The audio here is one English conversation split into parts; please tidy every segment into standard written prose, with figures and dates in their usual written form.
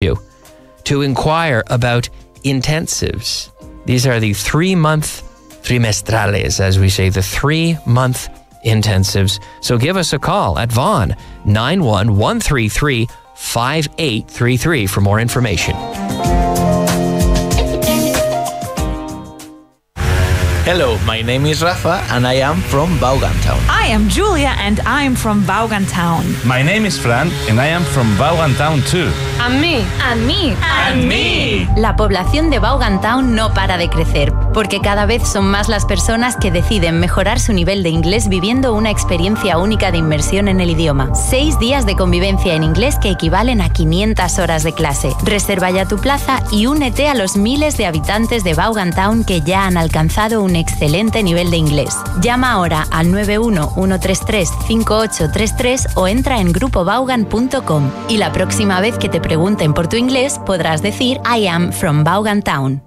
you to inquire about intensives. These are the 3-month trimestrales, as we say, the 3-month intensives. So give us a call at Vaughan 91133-5833 for more information. Hello, my name is Rafa and I am from Vaughan Town. I am Julia and I am from Vaughan Town. My name is Fran and I am from Vaughan Town too. And me. And me. And me. La población de Vaughan Town no para de crecer, porque cada vez son más las personas que deciden mejorar su nivel de inglés viviendo una experiencia única de inmersión en el idioma. 6 días de convivencia en inglés que equivalen a 500 horas de clase. Reserva ya tu plaza y únete a los miles de habitantes de Vaughan Town que ya han alcanzado un excelente nivel de inglés. Llama ahora al 91133-5833 o entra en grupovaughan.com y la próxima vez que te pregunten por tu inglés podrás decir I am from Vaughan Town.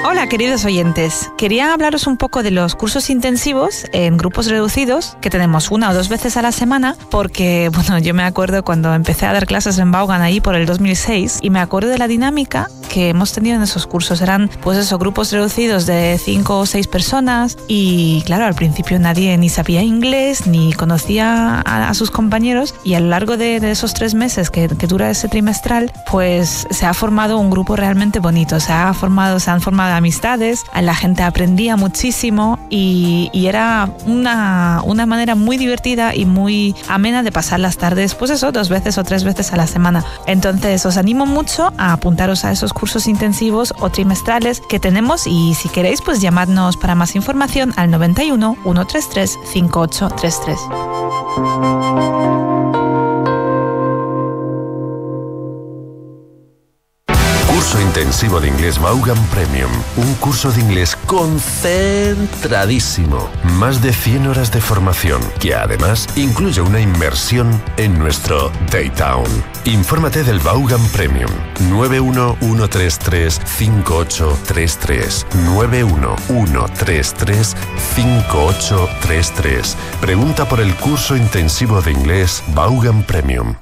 Hola queridos oyentes, quería hablaros un poco de los cursos intensivos en grupos reducidos que tenemos 1 o 2 veces a la semana porque, bueno, yo me acuerdo cuando empecé a dar clases en Vaughan ahí por el 2006 y me acuerdo de la dinámica que hemos tenido en esos cursos. Eran, pues eso, grupos reducidos de 5 o 6 personas y, claro, al principio nadie ni sabía inglés ni conocía a sus compañeros y a lo largo de esos 3 meses que dura ese trimestral, pues se ha formado un grupo realmente bonito, se han formado amistades, la gente aprendía muchísimo y era una manera muy divertida y muy amena de pasar las tardes, pues eso, 2 veces o 3 veces a la semana. Entonces os animo mucho a apuntaros a esos cursos intensivos o trimestrales que tenemos y si queréis pues llamadnos para más información al 91 133 5833. Curso intensivo de inglés Vaughan Premium. Un curso de inglés concentradísimo. Más de 100 horas de formación, que además incluye una inmersión en nuestro Daytown. Infórmate del Vaughan Premium. 91133-5833. 91133-5833. Pregunta por el curso intensivo de inglés Vaughan Premium.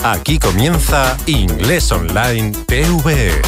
Aquí comienza Inglés Online TVE.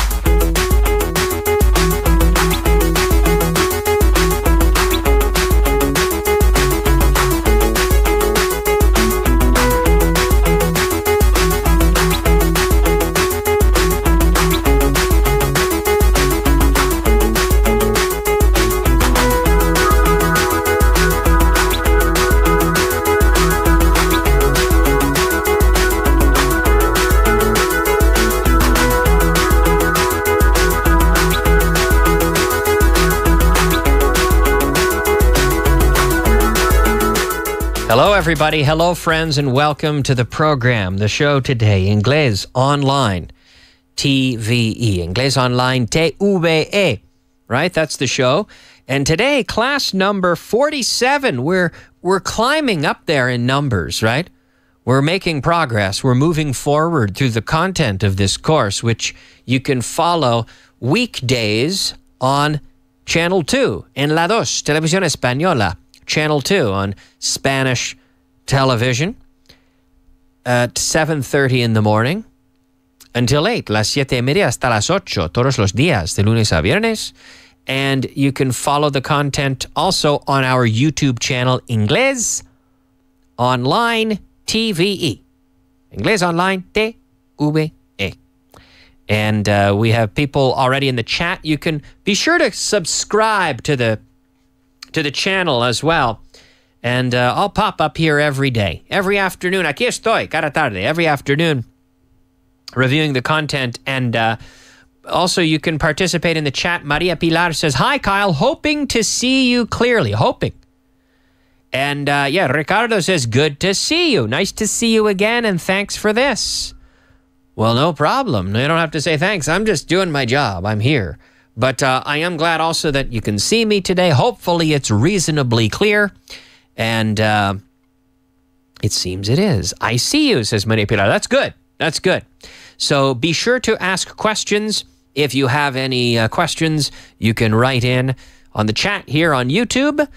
Hello, everybody. Hello, friends, and welcome to the program, the show today, Inglés Online TVE, Inglés Online TVE, right? That's the show. And today, class number 47. We're climbing up there in numbers, right? We're making progress. We're moving forward through the content of this course, which you can follow weekdays on Channel 2, en La Dos, Televisión Española. Channel 2 on Spanish television at 7:30 in the morning until 8, las 7:30 hasta las 8, todos los días, de lunes a viernes. And you can follow the content also on our YouTube channel, Inglés Online TVE. Inglés Online TVE. And we have people already in the chat. You can be sure to subscribe to the channel as well. And I'll pop up here every day, every afternoon. Aquí estoy, cada tarde, every afternoon, reviewing the content. And also you can participate in the chat. Maria Pilar says, "Hi, Kyle, hoping to see you clearly." Hoping. And Ricardo says, "Good to see you. Nice to see you again, and thanks for this." Well, no problem. You don't have to say thanks. I'm just doing my job. I'm here. But I am glad also that you can see me today. Hopefully it's reasonably clear. And It seems it is. I see you, says Maria Pilar. That's good. That's good. So be sure to ask questions. If you have any questions, you can write in on the chat here on YouTube.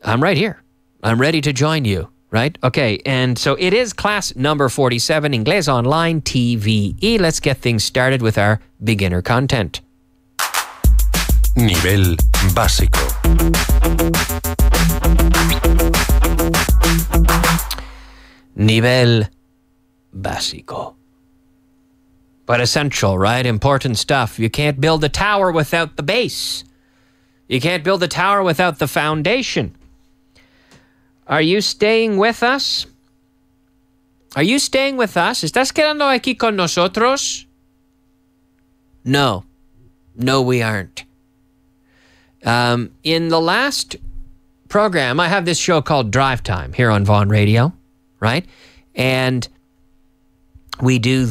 I'm right here. I'm ready to join you, right? Okay, and so it is class number 47, Inglés Online TVE. Let's get things started with our beginner content. Nivel básico. Nivel básico. But essential, right? Important stuff. You can't build a tower without the base. You can't build a tower without the foundation. Are you staying with us? Are you staying with us? ¿Estás quedando aquí con nosotros? No. No, we aren't. In the last program, I have this show called Drive Time here on Vaughan Radio, right? And we do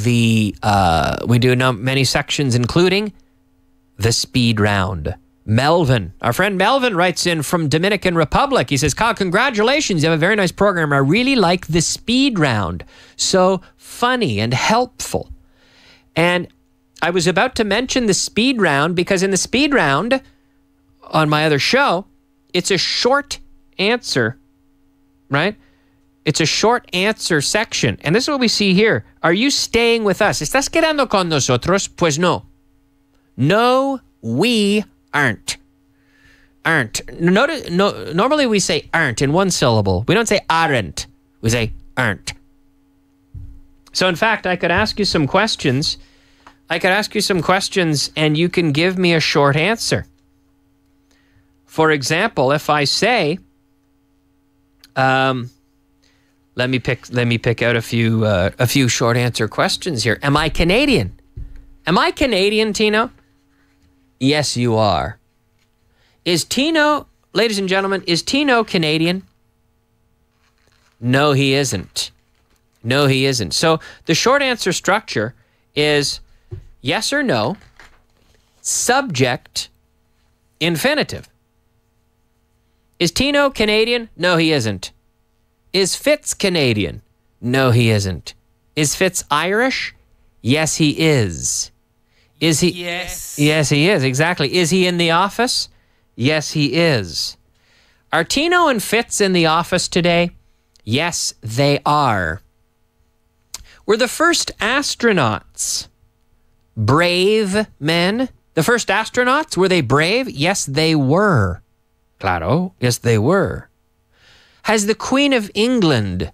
many sections, including the speed round. Melvin, our friend Melvin, writes in from Dominican Republic. He says, Kyle, congratulations. You have a very nice program. I really like the speed round. So funny and helpful. And I was about to mention the speed round because in the speed round on my other show, it's a short answer, right? It's a short answer section. And this is what we see here. Are you staying with us? ¿Estás quedando con nosotros? Pues no. No, we aren't. Aren't. Normally we say aren't in one syllable. We don't say aren't. We say aren't. So in fact, I could ask you some questions. And you can give me a short answer. For example, if I say, let me pick out a few short answer questions here. Am I Canadian? Am I Canadian, Tino? Yes, you are. Is Tino, ladies and gentlemen, is Tino Canadian? No, he isn't. No, he isn't. So the short answer structure is yes or no, subject, infinitive. Is Tino Canadian? No, he isn't. Is Fitz Canadian? No, he isn't. Is Fitz Irish? Yes, he is. Is he? Yes. Yes, he is. Exactly. Is he in the office? Yes, he is. Are Tino and Fitz in the office today? Yes, they are. Were the first astronauts brave men? The first astronauts, were they brave? Yes, they were. Claro. Yes, they were. Has the Queen of England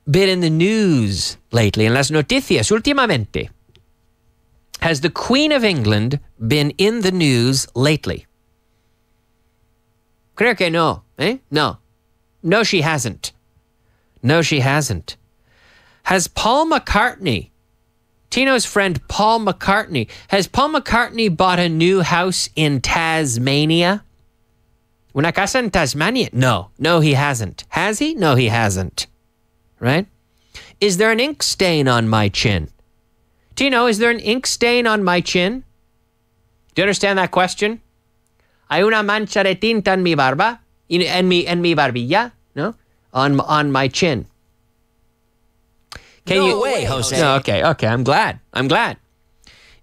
been in the news lately? En las noticias, últimamente. Has the Queen of England been in the news lately? Creo que no. No. No, she hasn't. No, she hasn't. Has Paul McCartney, Tino's friend Paul McCartney, has Paul McCartney bought a new house in Tasmania? Una casa en Tasmania? No. No, he hasn't. Has he? No, he hasn't. Right? Is there an ink stain on my chin? Tino, is there an ink stain on my chin? Do you understand that question? ¿Hay una mancha de tinta en mi barba? En mi barbilla? No? On my chin. No way, Jose. No, okay. I'm glad.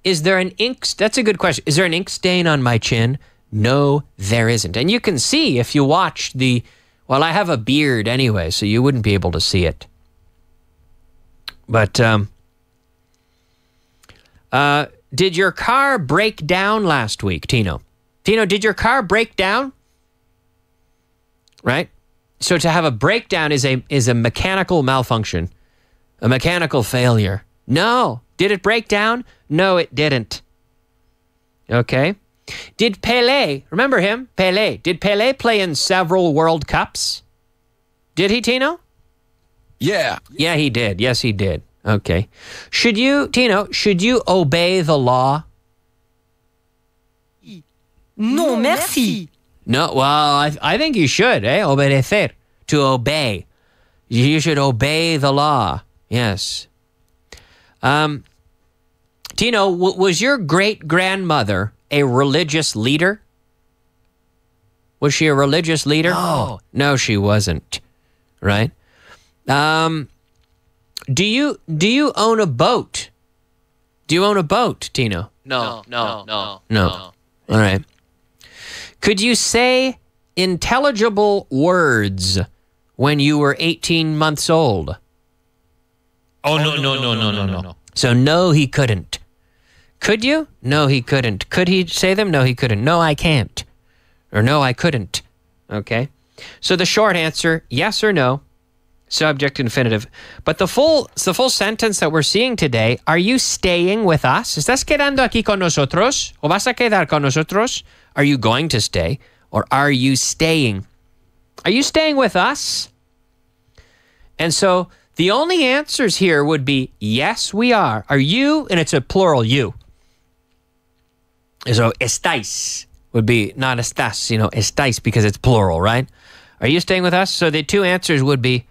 Is there an ink... That's a good question. Is there an ink stain on my chin? No, there isn't. And you can see if you watch the... Well, I have a beard anyway, so you wouldn't be able to see it. But, did your car break down last week, Tino? Tino, did your car break down? Right? So to have a breakdown is a mechanical malfunction, a mechanical failure. No. Did it break down? No, it didn't. Okay. Did Pelé, remember him? Pelé. Did Pelé play in several World Cups? Did he, Tino? Yeah. Yeah, he did. Yes, he did. Okay. Tino, should you obey the law? Non, merci. No, well, I think you should, obedecer, to obey. You should obey the law. Yes. Tino, was your great-grandmother a religious leader? Was she a religious leader? No. No, she wasn't. Right? Do you own a boat? Do you own a boat, Tino? No. All right. Could you say intelligible words when you were 18 months old? Oh, no. So no, he couldn't. Could you? No, he couldn't. Could he say them? No, he couldn't. No, I can't. Or no, I couldn't. Okay. So the short answer, yes or no, subject infinitive. But the full sentence that we're seeing today, are you staying with us? ¿Estás quedando aquí con nosotros? ¿O vas a quedar con nosotros? Are you going to stay? Or are you staying? Are you staying with us? And so the only answers here would be, yes, we are. Are you? And it's a plural, you. So estáis would be not estás, estáis because it's plural, right? Are you staying with us? So the two answers would be,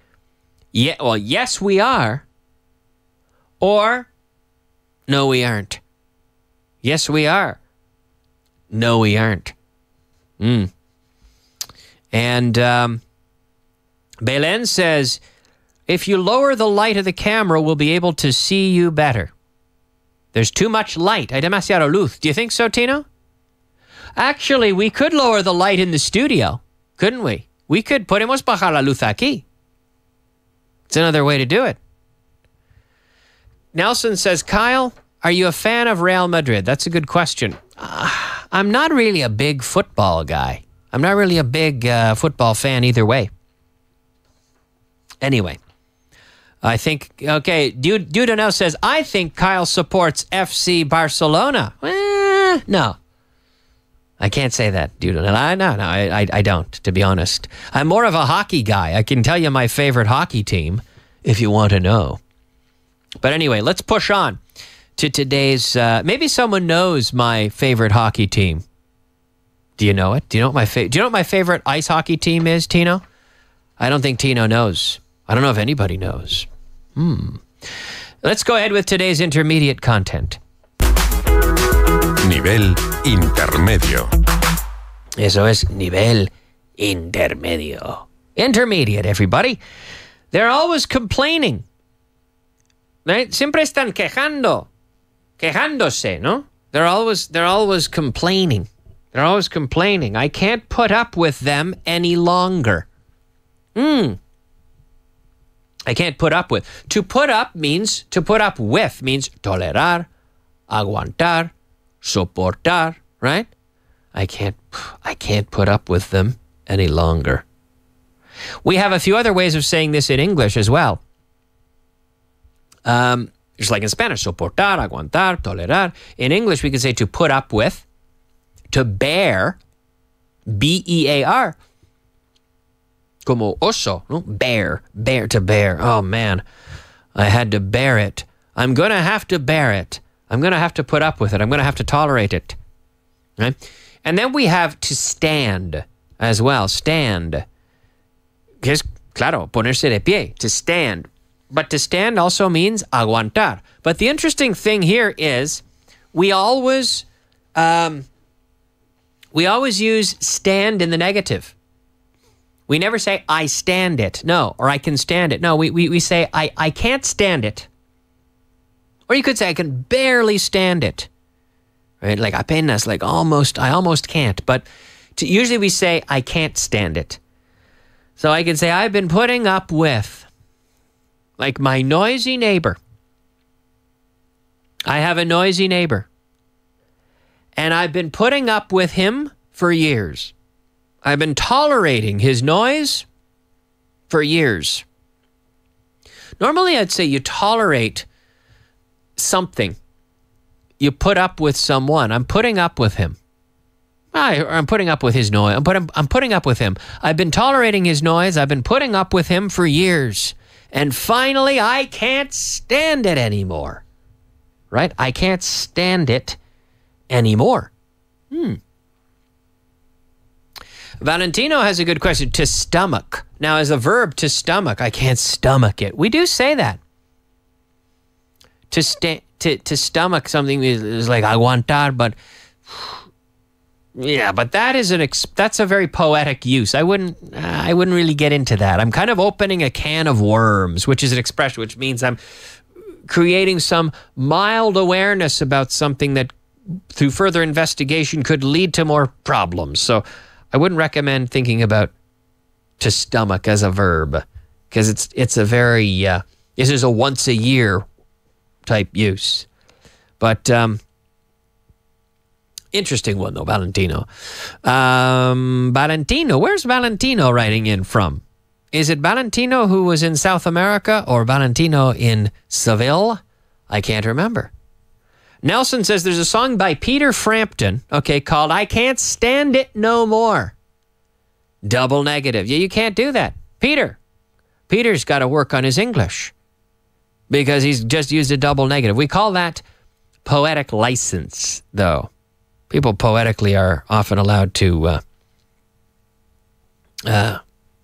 yeah, well, yes, we are. Or, no, we aren't. Yes, we are. No, we aren't. And Belen says, if you lower the light of the camera, we'll be able to see you better. There's too much light. Hay demasiada luz. Do you think so, Tino? Actually, we could lower the light in the studio, couldn't we? We could, podemos bajar la luz aquí. It's another way to do it. Nelson says, Kyle, are you a fan of Real Madrid? That's a good question. I'm not really a big football guy. I'm not really a big football fan either way. Anyway, I think, okay, Dudonel says, I think Kyle supports FC Barcelona. No. I can't say that, Dudonel. I don't, to be honest. I'm more of a hockey guy. I can tell you my favorite hockey team if you want to know. But anyway, let's push on to today's, maybe someone knows my favorite hockey team. Do you know it? Do you know what my favorite ice hockey team is, Tino? I don't think Tino knows. I don't know if anybody knows. Let's go ahead with today's intermediate content. Nivel intermedio. Eso es nivel intermedio. Intermediate, everybody. They're always complaining. Right? Siempre están quejándose, ¿no? They're always complaining. They're always complaining. I can't put up with them any longer. I can't put up with. To put up means, to put up with means tolerar, aguantar, soportar, right? I can't put up with them any longer. We have a few other ways of saying this in English as well. Just like in Spanish, soportar, aguantar, tolerar. In English, we can say to put up with, to bear, B-E-A-R. Como oso, no? Bear, to bear. Oh, man, I had to bear it. I'm going to have to bear it. I'm going to have to put up with it. I'm going to have to tolerate it. Right? And then we have to stand as well. Stand. Que es, claro, ponerse de pie, to stand. But to stand also means aguantar. But the interesting thing here is we always use stand in the negative. We never say, I stand it. No, or I can stand it. No, we say, I can't stand it. Or you could say, I can barely stand it. Right? Like apenas, like almost, I almost can't. But usually we say, I can't stand it. So I can say, I've been putting up with, like my noisy neighbor. I have a noisy neighbor. And I've been putting up with him for years. I've been tolerating his noise for years. Normally, I'd say you tolerate something. You put up with someone. I'm putting up with him. I'm putting up with his noise. I'm putting up with him. I've been tolerating his noise. I've been putting up with him for years. And finally, I can't stand it anymore. Right? I can't stand it anymore. Valentino has a good question. To stomach. Now, as a verb, to stomach, I can't stomach it. We do say that. To stomach something is like aguantar, but Yeah, but that's a very poetic use. I wouldn't really get into that. I'm kind of opening a can of worms, which is an expression, which means I'm creating some mild awareness about something that through further investigation could lead to more problems. So I wouldn't recommend thinking about to stomach as a verb, because it's a very, this is a once a year type use. But interesting one though, Valentino. Valentino, where's Valentino writing in from? Is it Valentino who was in South America or Valentino in Seville? I can't remember. Nelson says there's a song by Peter Frampton, called I Can't Stand It No More. Double negative. Yeah, you can't do that. Peter's got to work on his English because he's just used a double negative. We call that poetic license, though. People poetically are often allowed to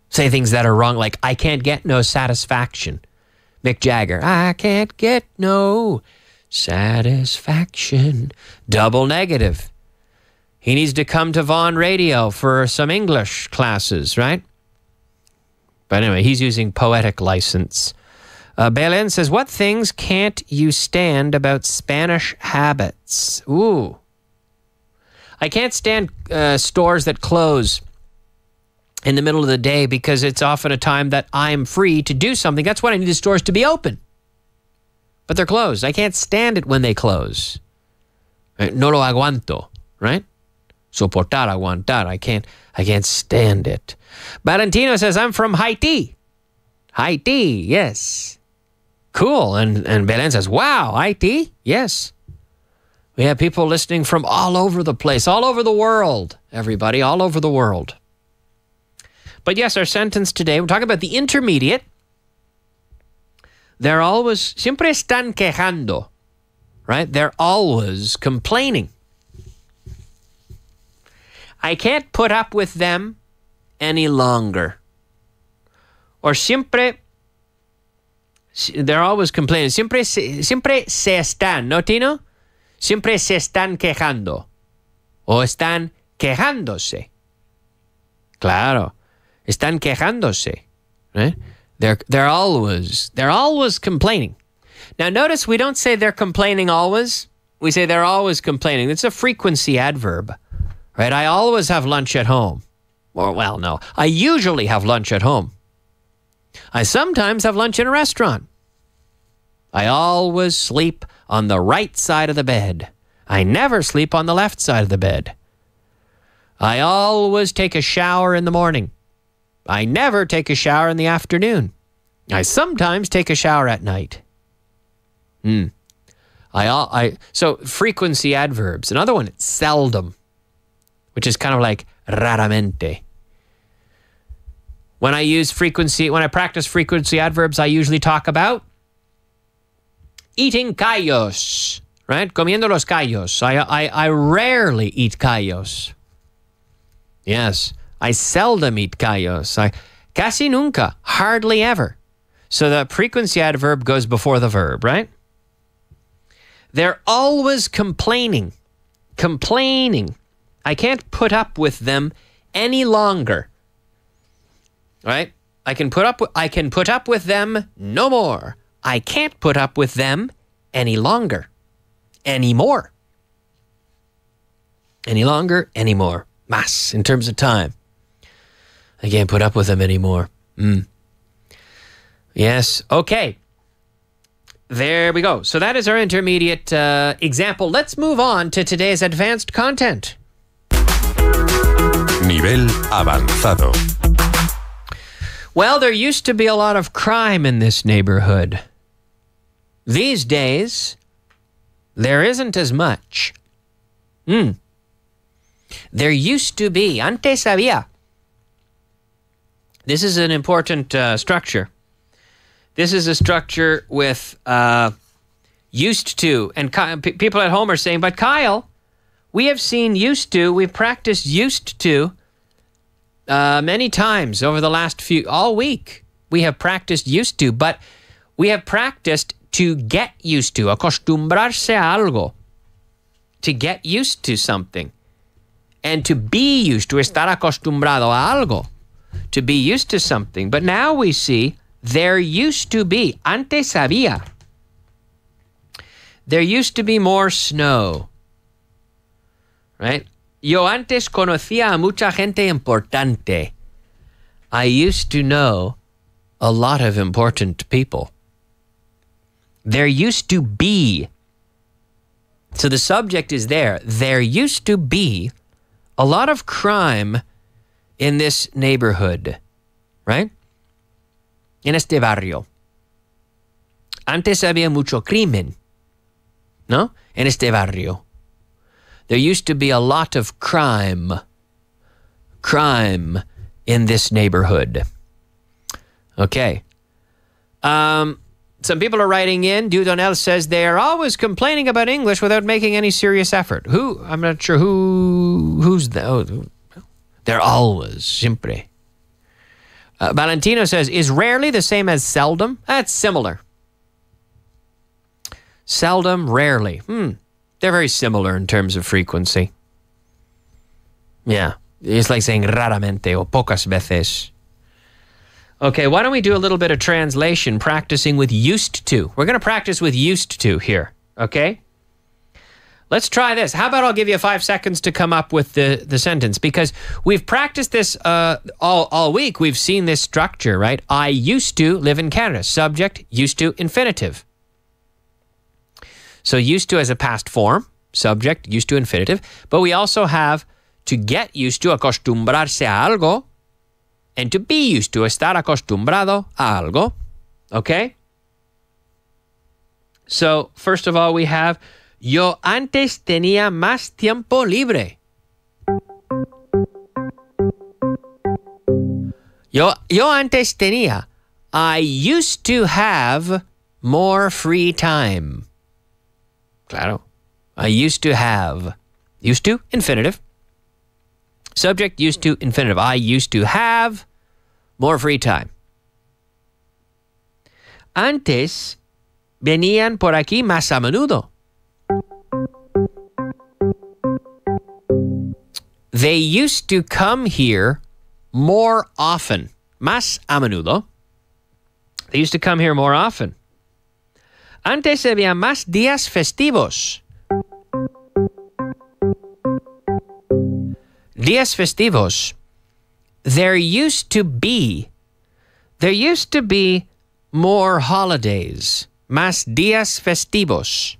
say things that are wrong, like, I can't get no satisfaction. Mick Jagger, I can't get no satisfaction. Double negative. He needs to come to Vaughan Radio for some English classes, right? But anyway, he's using poetic license. Belen says, what things can't you stand about Spanish habits? Ooh. I can't stand stores that close in the middle of the day because it's often a time that I'm free to do something. That's why I need the stores to be open. But they're closed. I can't stand it when they close. No lo aguanto, right? Soportar, aguantar. I can't stand it. Valentino says, I'm from Haiti. Haiti, yes. Cool. And Belen says, wow, Haiti? Yes. We have people listening from all over the place, all over the world, everybody, all over the world. But yes, our sentence today, we're talking about the intermediate. They're always, siempre están quejando, right? They're always complaining. I can't put up with them any longer. Or siempre, they're always complaining. Siempre se están, ¿no, Tino? Siempre se están quejando. O están quejándose. Claro. Están quejándose. Right? They're always complaining. Now notice we don't say they're complaining always. We say they're always complaining. It's a frequency adverb. Right? I always have lunch at home. Or, well, no. I usually have lunch at home. I sometimes have lunch in a restaurant. I always sleep on the right side of the bed. I never sleep on the left side of the bed. I always take a shower in the morning. I never take a shower in the afternoon. I sometimes take a shower at night. So frequency adverbs. Another one, seldom, which is kind of like raramente. When I practice frequency adverbs, I usually talk about eating callos, right? Comiendo los callos. I rarely eat callos. Yes, I seldom eat callos. Casi nunca, hardly ever. So the frequency adverb goes before the verb, right? They're always complaining. Complaining. I can't put up with them any longer. Right? I can put up with them no more. I can't put up with them any longer. Anymore. Any longer, anymore. Más, in terms of time. I can't put up with them anymore. Yes, okay. There we go. So that is our intermediate example. Let's move on to today's advanced content. Nivel avanzado. Well, there used to be a lot of crime in this neighborhood. These days, there isn't as much. There used to be. Antes había. This is an important structure. This is a structure with used to. And people at home are saying, but Kyle, we have seen used to. We've practiced used to many times over the last all week. We have practiced used to, but we have practiced to get used to, acostumbrarse a algo, to get used to something. And to be used to, estar acostumbrado a algo. To be used to something. But now we see, there used to be. Antes había. There used to be more snow. Right? Yo antes conocía a mucha gente importante. I used to know a lot of important people. There used to be. So the subject is there. There used to be a lot of crime in this neighborhood. Right? En este barrio. Antes había mucho crimen. ¿No? En este barrio. There used to be a lot of crime. Crime in this neighborhood. Okay. Some people are writing in. Dudonel says they are always complaining about English without making any serious effort. Who? I'm not sure who's the... Oh, they're always. Siempre. Valentino says, is rarely the same as seldom? That's similar. Seldom, rarely. They're very similar in terms of frequency. Yeah. It's like saying raramente o pocas veces. Okay, why don't we do a little bit of translation, practicing with used to. We're going to practice with used to here, okay? Let's try this. How about I'll give you 5 seconds to come up with the sentence, because we've practiced this all week. We've seen this structure, right? I used to live in Canada. Subject, used to, infinitive. So used to as a past form, subject, used to, infinitive. But we also have to get used to, acostumbrarse a algo, and to be used to, estar acostumbrado a algo. Okay? So, first of all, we have, yo antes tenía más tiempo libre. Yo antes tenía. I used to have more free time. Claro. I used to have. Used to, infinitive. Subject, used to, infinitive. I used to have more free time. Antes venían por aquí más a menudo. They used to come here more often. Más a menudo. They used to come here more often. Antes había más días festivos. Días festivos. There used to be more holidays. Más días festivos.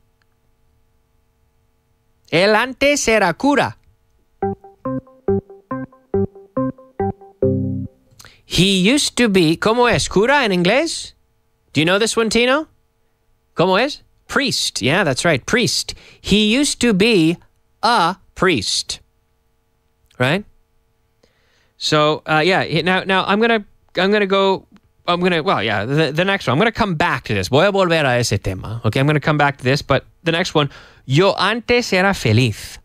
Él antes era cura. He used to be, ¿cómo es? ¿Cura en inglés? Do you know this one, Tino? ¿Cómo es? Priest. Yeah, that's right. Priest. He used to be a priest. Right? So, yeah, now I'm going to go, the next one. I'm going to come back to this. Voy a volver a ese tema. Okay, I'm going to come back to this, but the next one. Yo antes era feliz.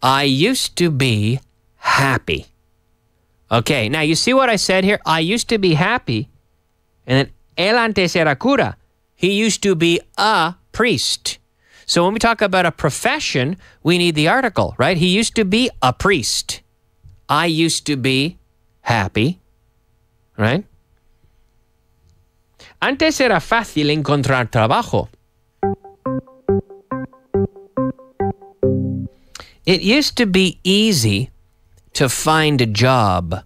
I used to be happy. Okay, now you see what I said here? I used to be happy. And then, él antes era cura. He used to be a priest. So when we talk about a profession, we need the article, right? He used to be a priest. I used to be happy, right? Antes era fácil encontrar trabajo. It used to be easy to find a job.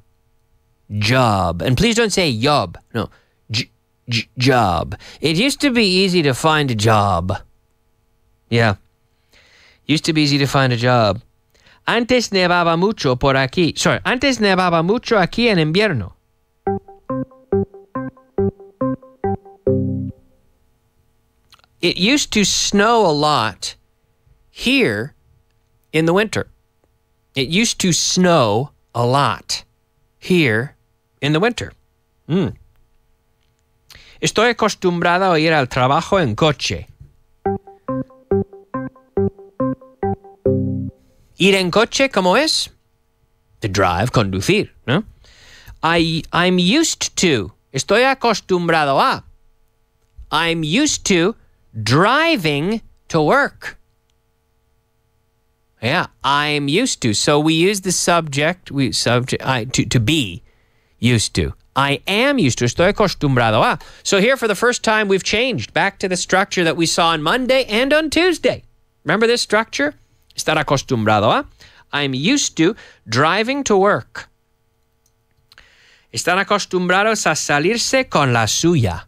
Job. And please don't say job. No. Job. It used to be easy to find a job. Yeah. Used to be easy to find a job. Antes nevaba mucho por aquí. Sorry. Antes nevaba mucho aquí en invierno. It used to snow a lot here in the winter. It used to snow a lot here in the winter. Estoy acostumbrado a ir al trabajo en coche. Ir en coche, ¿cómo es? To drive, conducir, ¿no? I'm used to. Estoy acostumbrado a. I'm used to driving to work. Yeah, I'm used to. So we use the subject, to be used to. I am used to. Estoy acostumbrado a. So here for the first time, we've changed back to the structure that we saw on Monday and on Tuesday. Remember this structure? Estar acostumbrado a. I'm used to driving to work. Están acostumbrados a salirse con la suya.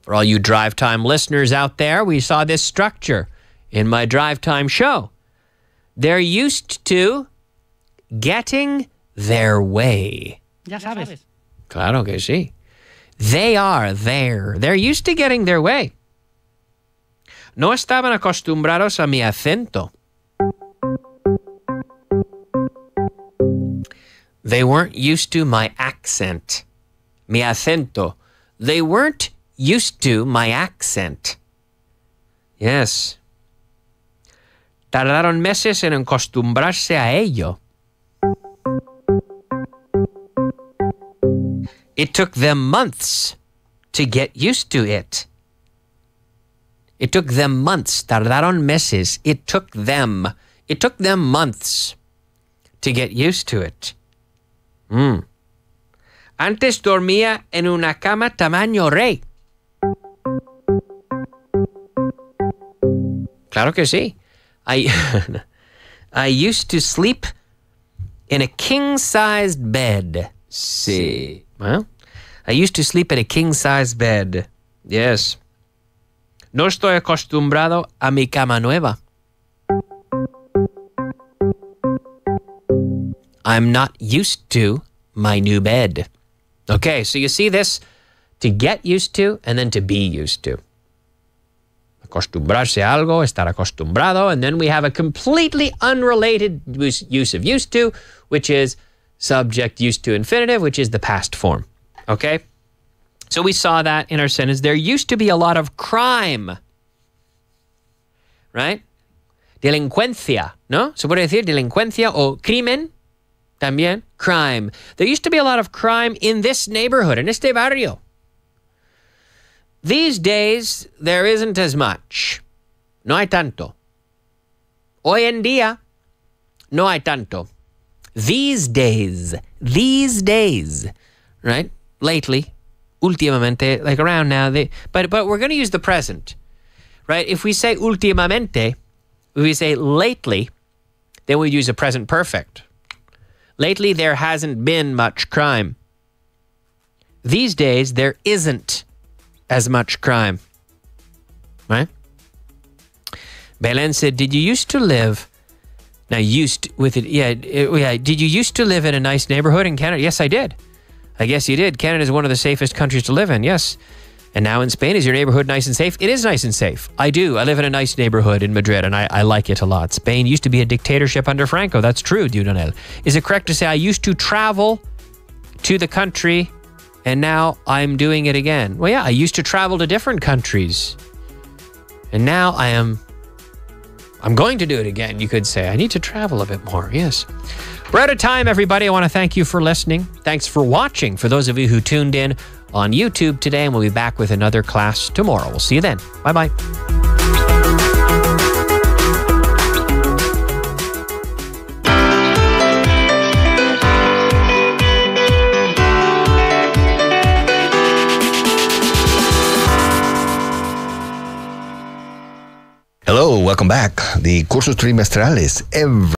For all you drive time listeners out there, we saw this structure in my drive time show. They're used to getting their way. Ya sabes. Claro que sí. They are there. They're used to getting their way. No estaban acostumbrados a mi acento. They weren't used to my accent. Mi acento. They weren't used to my accent. Yes. Tardaron meses en acostumbrarse a ello. It took them months to get used to it. It took them months. Tardaron meses. It took them months to get used to it. Antes dormía en una cama tamaño rey. Claro que sí. I used to sleep in a king-sized bed. Sí. Well, I used to sleep in a king-sized bed. Yes. No estoy acostumbrado a mi cama nueva. I'm not used to my new bed. Okay, so you see this? To get used to and then to be used to. Acostumbrarse a algo, estar acostumbrado, and then we have a completely unrelated use of used to, which is subject used to infinitive, which is the past form. Okay? So we saw that in our sentence. There used to be a lot of crime. Right? Delincuencia, ¿no? Se puede decir delincuencia o crimen. También, crime. There used to be a lot of crime in this neighborhood, en este barrio. These days, there isn't as much. No hay tanto. Hoy en día, no hay tanto. These days, right? Lately, últimamente, like around now. But we're going to use the present, right? If we say últimamente, if we say lately, then we use a present perfect. Lately, there hasn't been much crime. These days, there isn't as much crime. Right? Belen said, did you used to live... Now, used with it... Yeah. Did you used to live in a nice neighborhood in Canada? Yes, I did. I guess you did. Canada is one of the safest countries to live in. Yes. And now in Spain, is your neighborhood nice and safe? It is nice and safe. I do. I live in a nice neighborhood in Madrid, and I like it a lot. Spain used to be a dictatorship under Franco. That's true, Dudonel. Is it correct to say I used to travel to the country, and now I'm doing it again? Well, yeah, I used to travel to different countries, and now I'm going to do it again, you could say. I need to travel a bit more, yes. We're out of time, everybody. I want to thank you for listening. Thanks for watching, for those of you who tuned in on YouTube today, and we'll be back with another class tomorrow. We'll see you then. Bye-bye. Hello, welcome back. The cursos trimestrales every